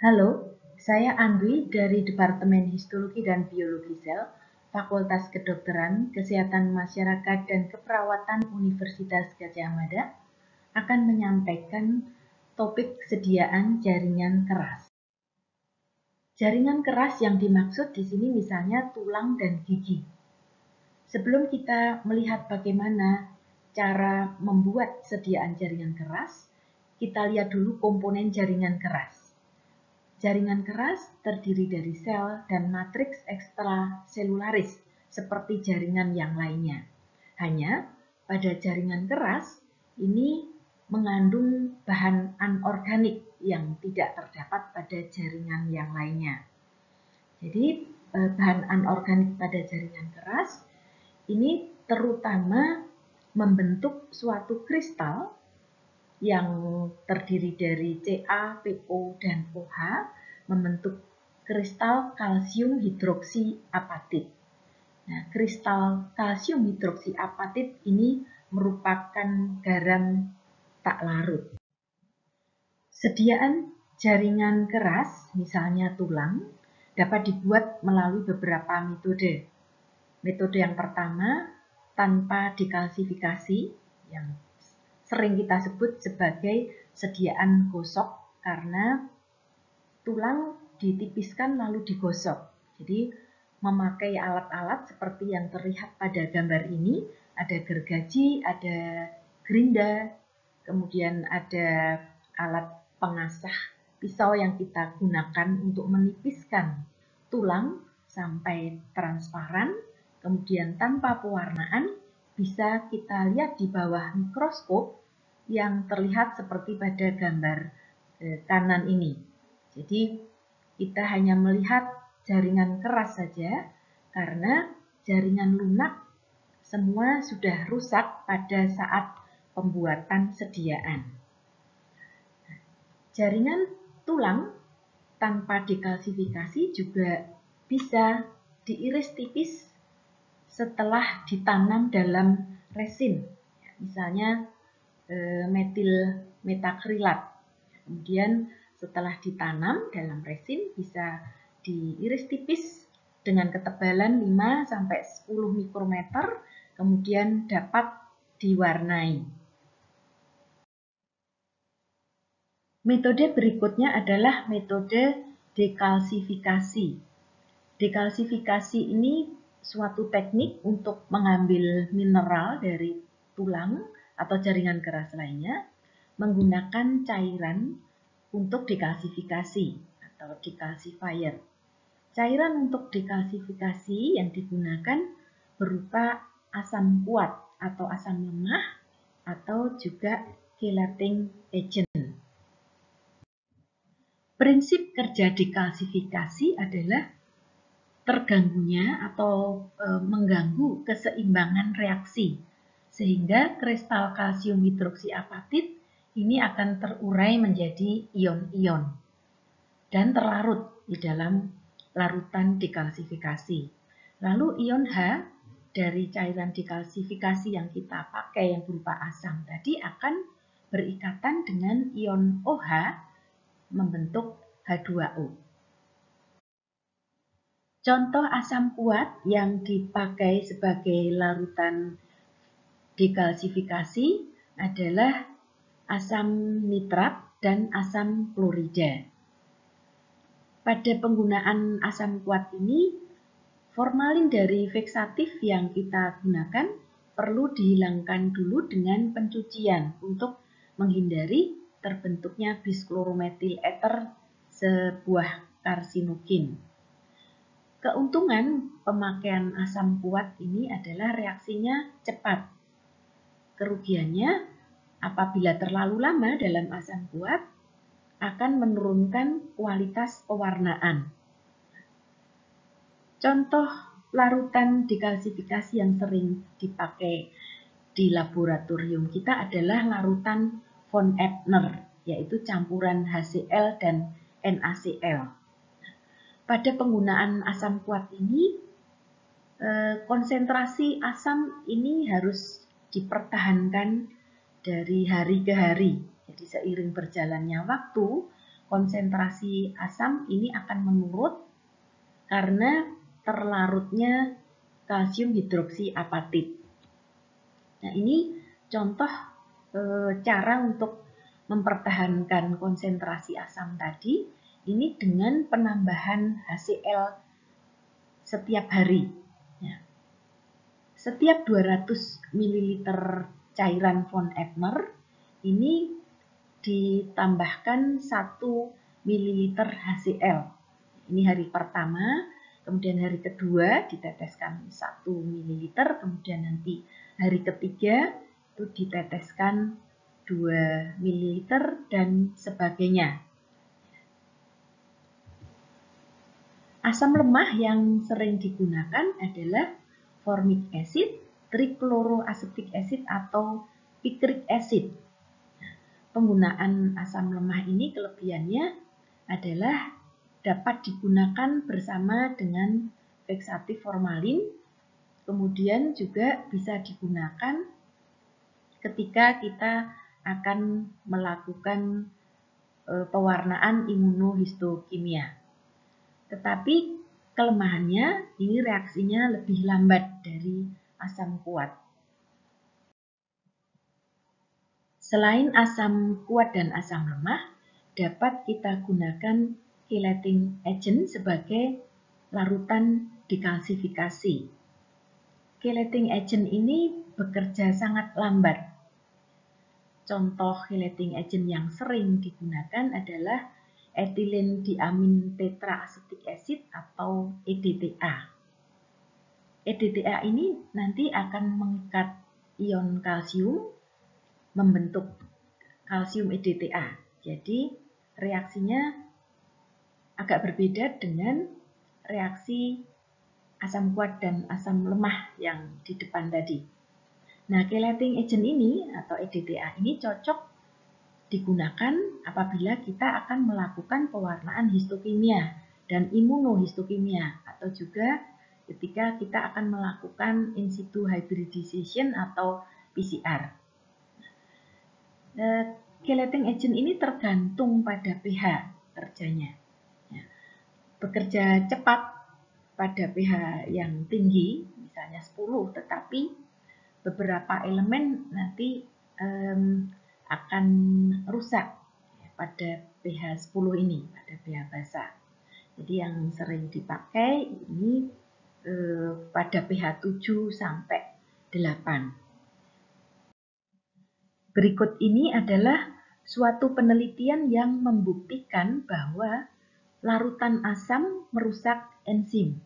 Halo, saya Andwi dari Departemen Histologi dan Biologi Sel, Fakultas Kedokteran, Kesehatan Masyarakat dan Keperawatan Universitas Gadjah Mada, akan menyampaikan topik sediaan jaringan keras. Jaringan keras yang dimaksud di sini misalnya tulang dan gigi. Sebelum kita melihat bagaimana cara membuat sediaan jaringan keras, kita lihat dulu komponen jaringan keras. Jaringan keras terdiri dari sel dan matriks ekstraselularis seperti jaringan yang lainnya. Hanya pada jaringan keras ini mengandung bahan anorganik yang tidak terdapat pada jaringan yang lainnya. Jadi bahan anorganik pada jaringan keras ini terutama membentuk suatu kristal yang terdiri dari Ca, PO, dan OH membentuk kristal kalsium hidroksiapatit. Nah, kristal kalsium hidroksiapatit ini merupakan garam tak larut. Sediaan jaringan keras, misalnya tulang, dapat dibuat melalui beberapa metode. Metode yang pertama, tanpa dikalsifikasi, yang sering kita sebut sebagai sediaan gosok karena tulang ditipiskan lalu digosok. Jadi memakai alat-alat seperti yang terlihat pada gambar ini, ada gergaji, ada gerinda, kemudian ada alat pengasah pisau yang kita gunakan untuk menipiskan tulang sampai transparan, kemudian tanpa pewarnaan, bisa kita lihat di bawah mikroskop yang terlihat seperti pada gambar kanan ini. Jadi kita hanya melihat jaringan keras saja karena jaringan lunak semua sudah rusak pada saat pembuatan sediaan. Jaringan tulang tanpa dikalsifikasi juga bisa diiris tipis setelah ditanam dalam resin, misalnya metil metakrilat. Kemudian setelah ditanam dalam resin bisa diiris tipis dengan ketebalan 5-10 mikrometer, kemudian dapat diwarnai. Metode berikutnya adalah metode dekalsifikasi. Dekalsifikasi ini suatu teknik untuk mengambil mineral dari tulang atau jaringan keras lainnya menggunakan cairan untuk dekalsifikasi atau dekalsifier. Cairan untuk dekalsifikasi yang digunakan berupa asam kuat atau asam lemah atau juga chelating agent. Prinsip kerja dekalsifikasi adalah terganggunya atau mengganggu keseimbangan reaksi sehingga kristal kalsium hidroksiapatit ini akan terurai menjadi ion-ion dan terlarut di dalam larutan dekalsifikasi. Lalu ion H dari cairan dekalsifikasi yang kita pakai yang berupa asam tadi akan berikatan dengan ion OH membentuk H2O. Contoh asam kuat yang dipakai sebagai larutan dekalsifikasi adalah asam nitrat dan asam klorida. Pada penggunaan asam kuat ini, formalin dari fiksatif yang kita gunakan perlu dihilangkan dulu dengan pencucian untuk menghindari terbentuknya bisklorometil ether, sebuah karsinogen. Keuntungan pemakaian asam kuat ini adalah reaksinya cepat. Kerugiannya, apabila terlalu lama dalam asam kuat, akan menurunkan kualitas pewarnaan. Contoh larutan dekalsifikasi yang sering dipakai di laboratorium kita adalah larutan von Ebner, yaitu campuran HCl dan NaCl. Pada penggunaan asam kuat ini, konsentrasi asam ini harus dipertahankan dari hari ke hari. Jadi seiring berjalannya waktu, konsentrasi asam ini akan menurun karena terlarutnya kalsium hidroksiapatit. Nah, ini contoh cara untuk mempertahankan konsentrasi asam tadi, ini dengan penambahan HCl setiap hari. Ya. Setiap 200 ml cairan von Ebner, ini ditambahkan 1 ml HCl. Ini hari pertama, kemudian hari kedua diteteskan 1 ml, kemudian nanti hari ketiga itu diteteskan 2 ml dan sebagainya. Asam lemah yang sering digunakan adalah formic acid, trichloroacetic acid atau picric acid. Penggunaan asam lemah ini kelebihannya adalah dapat digunakan bersama dengan feksatif formalin, kemudian juga bisa digunakan ketika kita akan melakukan pewarnaan imunohistokimia. Tetapi kelemahannya ini reaksinya lebih lambat dari asam kuat. Selain asam kuat dan asam lemah, dapat kita gunakan chelating agent sebagai larutan dekalsifikasi. Chelating agent ini bekerja sangat lambat. Contoh chelating agent yang sering digunakan adalah ethylene diamin tetraacetic acid atau EDTA. EDTA ini nanti akan mengikat ion kalsium membentuk kalsium EDTA. Jadi reaksinya agak berbeda dengan reaksi asam kuat dan asam lemah yang di depan tadi. Nah, chelating agent ini atau EDTA ini cocok digunakan apabila kita akan melakukan pewarnaan histokimia dan imunohistokimia atau juga ketika kita akan melakukan in situ hybridization atau PCR. Chelating agent ini tergantung pada pH kerjanya. Bekerja cepat pada pH yang tinggi, misalnya 10, tetapi beberapa elemen nanti akan rusak pada pH 10 ini, pada pH basa. Jadi yang sering dipakai ini pada pH 7 sampai 8. Berikut ini adalah suatu penelitian yang membuktikan bahwa larutan asam merusak enzim.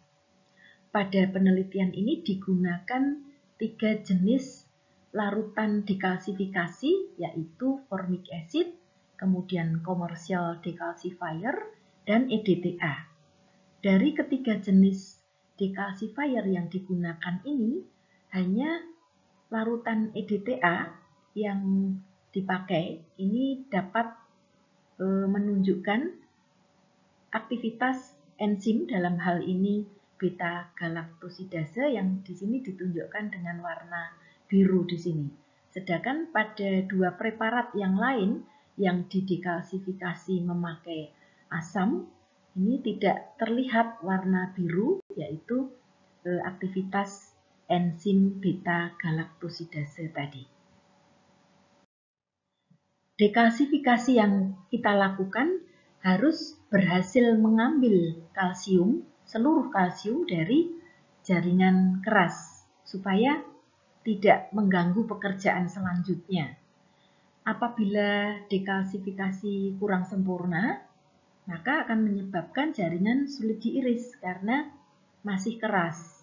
Pada penelitian ini digunakan 3 jenis larutan dekalsifikasi, yaitu formic acid, kemudian commercial decalcifier, dan EDTA. Dari ketiga jenis dekalsifier yang digunakan ini, hanya larutan EDTA yang dipakai ini dapat menunjukkan aktivitas enzim, dalam hal ini beta galaktosidase yang di sini ditunjukkan dengan warna biru di sini. Sedangkan pada 2 preparat yang lain yang didekalsifikasi memakai asam, ini tidak terlihat warna biru, yaitu aktivitas enzim beta galaktosidase tadi. Dekalsifikasi yang kita lakukan harus berhasil mengambil kalsium, seluruh kalsium dari jaringan keras supaya tidak mengganggu pekerjaan selanjutnya. Apabila dekalsifikasi kurang sempurna, maka akan menyebabkan jaringan sulit diiris karena masih keras.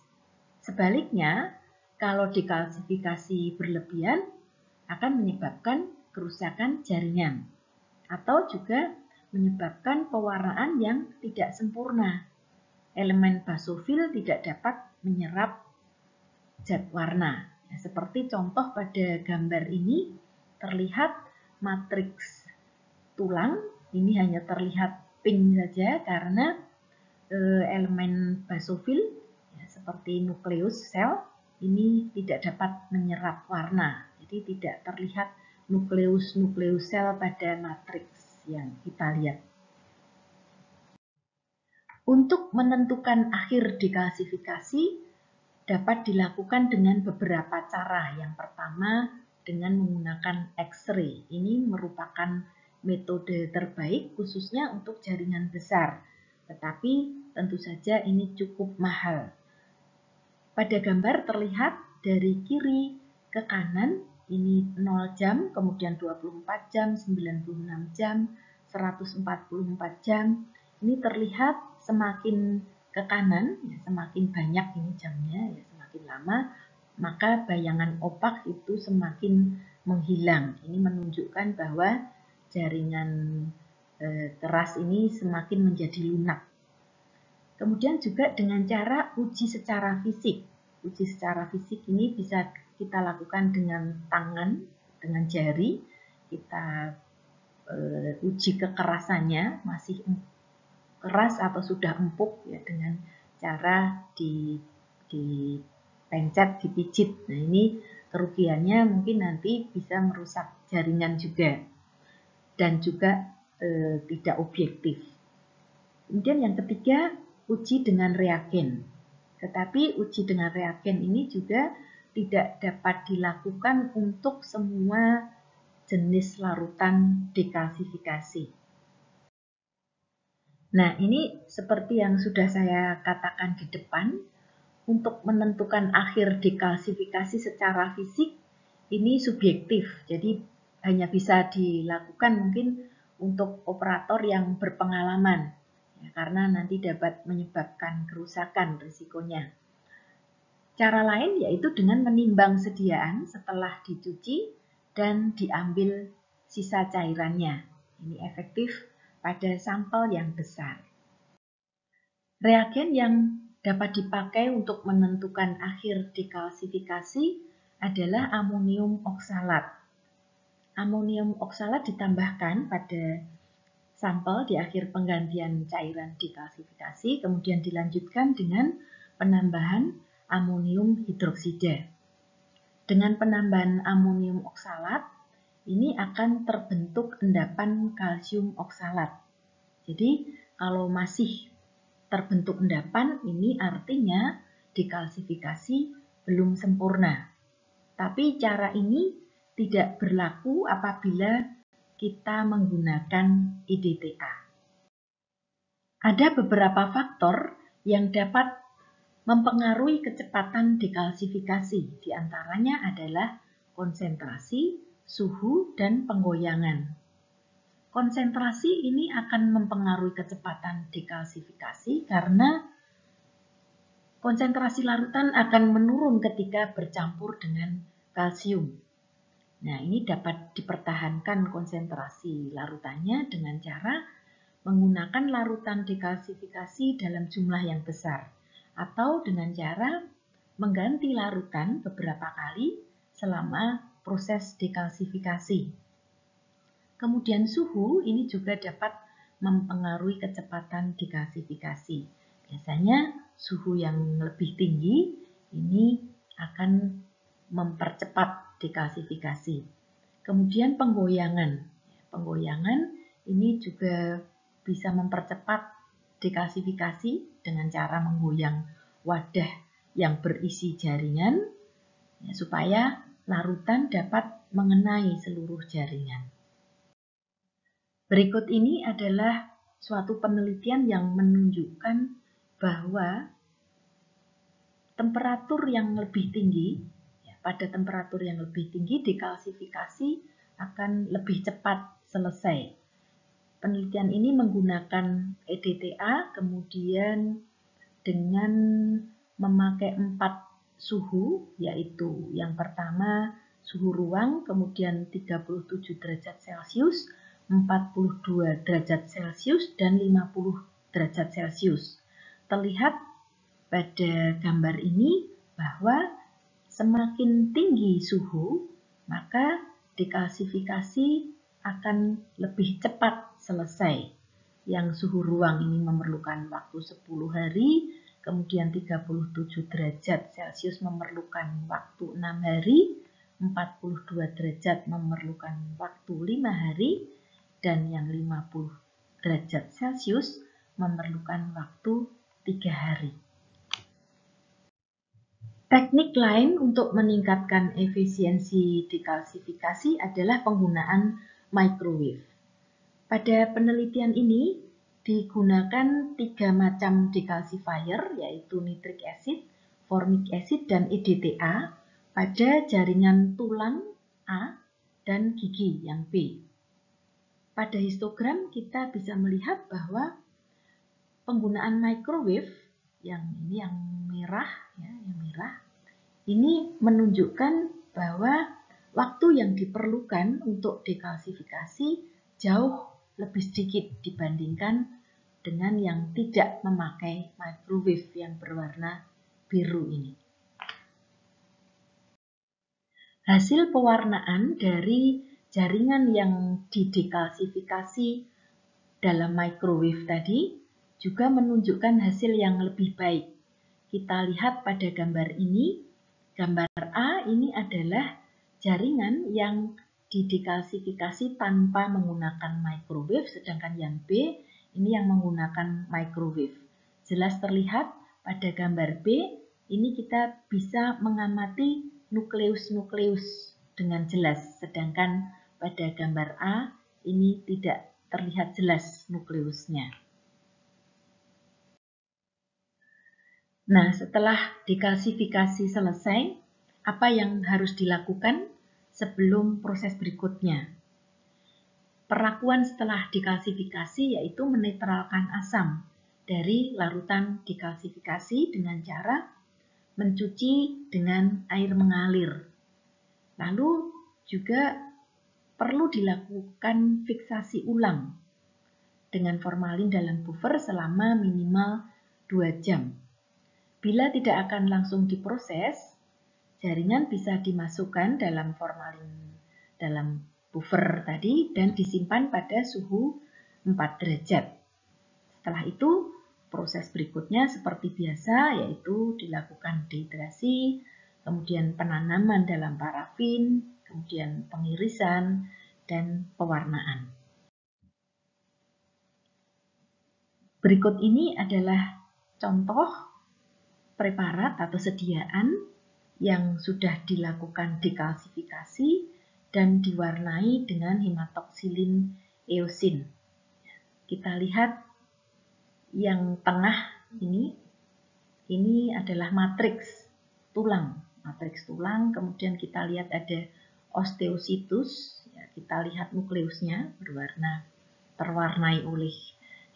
Sebaliknya, kalau dekalsifikasi berlebihan akan menyebabkan kerusakan jaringan atau juga menyebabkan pewarnaan yang tidak sempurna. Elemen basofil tidak dapat menyerap zat warna. Ya, seperti contoh pada gambar ini terlihat matriks tulang, ini hanya terlihat pink saja karena elemen basofil ya, seperti nukleus sel ini tidak dapat menyerap warna. Jadi tidak terlihat nukleus sel pada matriks yang kita lihat. Untuk menentukan akhir dekalsifikasi dapat dilakukan dengan beberapa cara. Yang pertama, dengan menggunakan X-ray. Ini merupakan metode terbaik khususnya untuk jaringan besar. Tetapi tentu saja ini cukup mahal. Pada gambar terlihat dari kiri ke kanan, ini 0 jam, kemudian 24 jam, 96 jam, 144 jam. Ini terlihat semakin ke kanan, ya, semakin banyak ini jamnya, ya, semakin lama, maka bayangan opak itu semakin menghilang. Ini menunjukkan bahwa jaringan keras ini semakin menjadi lunak. Kemudian juga dengan cara uji secara fisik. Uji secara fisik ini bisa kita lakukan dengan tangan, dengan jari. Kita uji kekerasannya, masih keras atau sudah empuk, ya, dengan cara dipencet, dipijit. Nah, ini kerugiannya mungkin nanti bisa merusak jaringan juga dan juga tidak objektif. Kemudian yang ketiga, uji dengan reagen. Tetapi uji dengan reagen ini juga tidak dapat dilakukan untuk semua jenis larutan dekalsifikasi. Nah, ini seperti yang sudah saya katakan di depan, untuk menentukan akhir dekalsifikasi secara fisik ini subjektif. Jadi hanya bisa dilakukan mungkin untuk operator yang berpengalaman, ya, karena nanti dapat menyebabkan kerusakan risikonya. Cara lain yaitu dengan menimbang sediaan setelah dicuci dan diambil sisa cairannya. Ini efektif pada sampel yang besar. Reagen yang dapat dipakai untuk menentukan akhir dekalsifikasi adalah amonium oksalat. Amonium oksalat ditambahkan pada sampel di akhir penggantian cairan dekalsifikasi, kemudian dilanjutkan dengan penambahan amonium hidroksida. Dengan penambahan amonium oksalat, ini akan terbentuk endapan kalsium oksalat. Jadi, kalau masih terbentuk endapan, ini artinya dekalsifikasi belum sempurna. Tapi cara ini tidak berlaku apabila kita menggunakan EDTA. Ada beberapa faktor yang dapat mempengaruhi kecepatan dekalsifikasi. Di antaranya adalah konsentrasi, suhu, dan penggoyangan. Konsentrasi ini akan mempengaruhi kecepatan dekalsifikasi karena konsentrasi larutan akan menurun ketika bercampur dengan kalsium. Nah, ini dapat dipertahankan konsentrasi larutannya dengan cara menggunakan larutan dekalsifikasi dalam jumlah yang besar, atau dengan cara mengganti larutan beberapa kali selama proses dekalsifikasi. Kemudian suhu ini juga dapat mempengaruhi kecepatan dekalsifikasi. Biasanya suhu yang lebih tinggi ini akan mempercepat dekalsifikasi. Kemudian penggoyangan. Penggoyangan ini juga bisa mempercepat dekalsifikasi dengan cara menggoyang wadah yang berisi jaringan, ya, supaya larutan dapat mengenai seluruh jaringan. Berikut ini adalah suatu penelitian yang menunjukkan bahwa temperatur yang lebih tinggi, ya, pada temperatur yang lebih tinggi dekalsifikasi akan lebih cepat selesai. Penelitian ini menggunakan EDTA, kemudian dengan memakai 4 suhu, yaitu yang pertama suhu ruang, kemudian 37 derajat Celcius, 42 derajat Celcius, dan 50 derajat Celcius. Terlihat pada gambar ini bahwa semakin tinggi suhu, maka dekalsifikasi akan lebih cepat selesai. Yang suhu ruang ini memerlukan waktu 10 hari, kemudian 37 derajat Celcius memerlukan waktu 6 hari, 42 derajat memerlukan waktu 5 hari, dan yang 50 derajat Celcius memerlukan waktu 3 hari. Teknik lain untuk meningkatkan efisiensi dekalsifikasi adalah penggunaan microwave. Pada penelitian ini digunakan 3 macam dekalsifier, yaitu nitric acid, formic acid, dan EDTA pada jaringan tulang A dan gigi yang B. Pada histogram kita bisa melihat bahwa penggunaan microwave yang merah, ini menunjukkan bahwa waktu yang diperlukan untuk dekalsifikasi jauh lebih sedikit dibandingkan dengan yang tidak memakai microwave yang berwarna biru ini. Hasil pewarnaan dari jaringan yang didekalsifikasi dalam microwave tadi juga menunjukkan hasil yang lebih baik. Kita lihat pada gambar ini, gambar A ini adalah jaringan yang didekalsifikasi tanpa menggunakan microwave, sedangkan yang B ini yang menggunakan microwave. Jelas terlihat pada gambar B, ini kita bisa mengamati nukleus-nukleus dengan jelas, sedangkan pada gambar A ini tidak terlihat jelas nukleusnya. Nah, setelah dekalsifikasi selesai, apa yang harus dilakukan sebelum proses berikutnya? Perlakuan setelah dekalsifikasi yaitu menetralkan asam dari larutan dekalsifikasi dengan cara mencuci dengan air mengalir. Lalu juga perlu dilakukan fiksasi ulang dengan formalin dalam buffer selama minimal 2 jam. Bila tidak akan langsung diproses, jaringan bisa dimasukkan dalam formalin dalam buffer tadi dan disimpan pada suhu 4 derajat. Setelah itu, proses berikutnya seperti biasa yaitu dilakukan dehidrasi, kemudian penanaman dalam parafin, kemudian pengirisan, dan pewarnaan. Berikut ini adalah contoh preparat atau sediaan yang sudah dilakukan dekalsifikasi dan diwarnai dengan hematoksilin eosin. Kita lihat yang tengah ini adalah matriks tulang. Kemudian kita lihat ada osteositus, kita lihat nukleusnya terwarnai oleh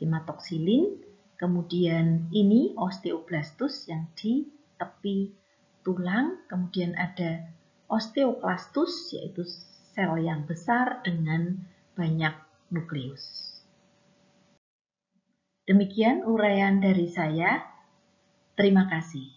hematoksilin. Kemudian ini osteoblastus yang di tepi tulang, kemudian ada osteoklastus yaitu sel yang besar dengan banyak nukleus. Demikian uraian dari saya. Terima kasih.